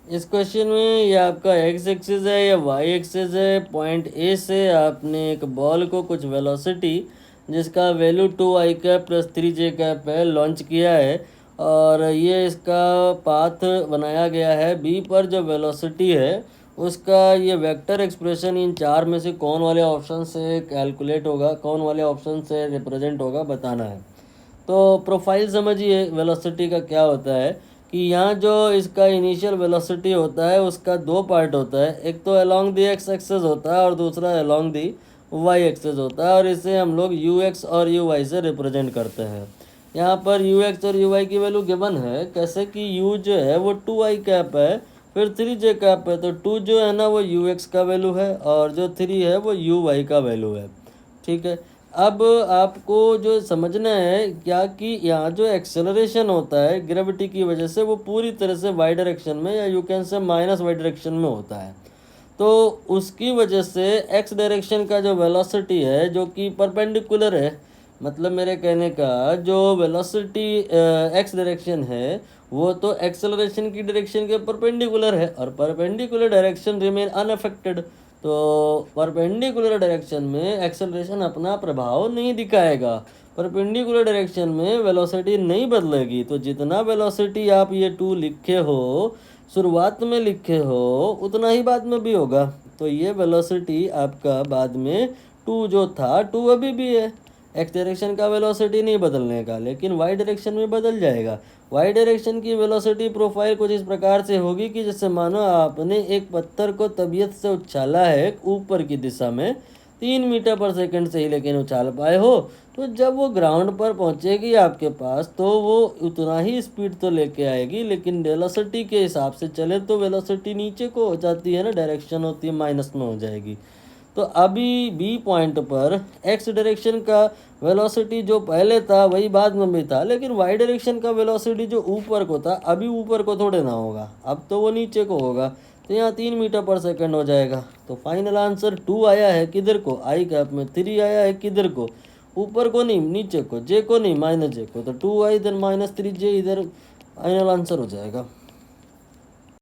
इस क्वेश्चन में ये आपका एक्स एक्सिस है या वाई एक्सिस है। पॉइंट ए से आपने एक बॉल को कुछ वेलोसिटी जिसका वैल्यू 2 आई कैप प्लस 3 जे कैप है लॉन्च किया है, और ये इसका पाथ बनाया गया है। बी पर जो वेलोसिटी है उसका ये वेक्टर एक्सप्रेशन इन चार में से कौन वाले ऑप्शन से कैलकुलेट होगा, कौन वाले ऑप्शन से रिप्रेजेंट होगा, बताना है। तो प्रोफाइल समझिए वेलोसिटी का क्या होता है कि यहाँ जो इसका इनिशियल वेलोसिटी होता है उसका दो पार्ट होता है, एक तो अलोंग दी एक्स एक्सेस होता है और दूसरा अलोंग दी वाई एक्सेस होता है, और इसे हम लोग यू एक्स और यू वाई से रिप्रेजेंट करते हैं। यहाँ पर यू एक्स और यू वाई की वैल्यू गिवन है, कैसे कि यू जो है वो 2 आई कैप है, फिर 3 जे कैप है, तो 2 जो है ना वो यू एक्स का वैल्यू है और जो 3 है वो यू वाई का वैल्यू है। ठीक है। अब आपको जो समझना है क्या कि यहाँ जो एक्सेलरेशन होता है ग्रेविटी की वजह से वो पूरी तरह से वाई डायरेक्शन में या you can say minus Y direction में होता है। तो उसकी वजह से एक्स डायरेक्शन का जो वेलोसिटी है जो कि परपेंडिकुलर है, मतलब मेरे कहने का जो वेलोसिटी एक्स डायरेक्शन है वो तो एक्सेलरेशन की डायरेक्शन के परपेंडिकुलर है, और परपेंडिकुलर डायरेक्शन रिमेन अनअफेक्टेड। तो परपेंडिकुलर डायरेक्शन में एक्सेलरेशन अपना प्रभाव नहीं दिखाएगा, परपेंडिकुलर डायरेक्शन में वेलोसिटी नहीं बदलेगी। तो जितना वेलोसिटी आप ये 2 लिखे हो, शुरुआत में लिखे हो, उतना ही बाद में भी होगा। तो ये वेलोसिटी आपका बाद में 2 जो था 2 अभी भी है। एक्स डायरेक्शन का वेलोसिटी नहीं बदलने का, लेकिन वाई डायरेक्शन में बदल जाएगा। वाई डायरेक्शन की वेलोसिटी प्रोफाइल कुछ इस प्रकार से होगी कि जैसे मानो आपने एक पत्थर को तबीयत से उछाला है ऊपर की दिशा में 3 मीटर पर सेकंड से ही, लेकिन उछाल पाए हो, तो जब वो ग्राउंड पर पहुंचेगी आपके पास तो वो उतना ही स्पीड तो लेके आएगी, लेकिन वेलोसिटी के हिसाब से चले तो वेलोसिटी नीचे को हो जाती है ना, डायरेक्शन होती है माइनस में हो जाएगी। तो अभी बी पॉइंट पर एक्स डायरेक्शन का वेलोसिटी जो पहले था वही बाद में भी था, लेकिन वाई डायरेक्शन का वेलोसिटी जो ऊपर को था अभी ऊपर को थोड़े ना होगा, अब तो वो नीचे को होगा। तो यहाँ 3 मीटर पर सेकंड हो जाएगा। तो फाइनल आंसर 2 आया है किधर को, आई कैप में। 3 आया है किधर को, ऊपर को नहीं नीचे को, जे को नहीं माइनस जे को। तो 2 आई इधर माइनस 3 जे इधर, फाइनल आंसर हो जाएगा।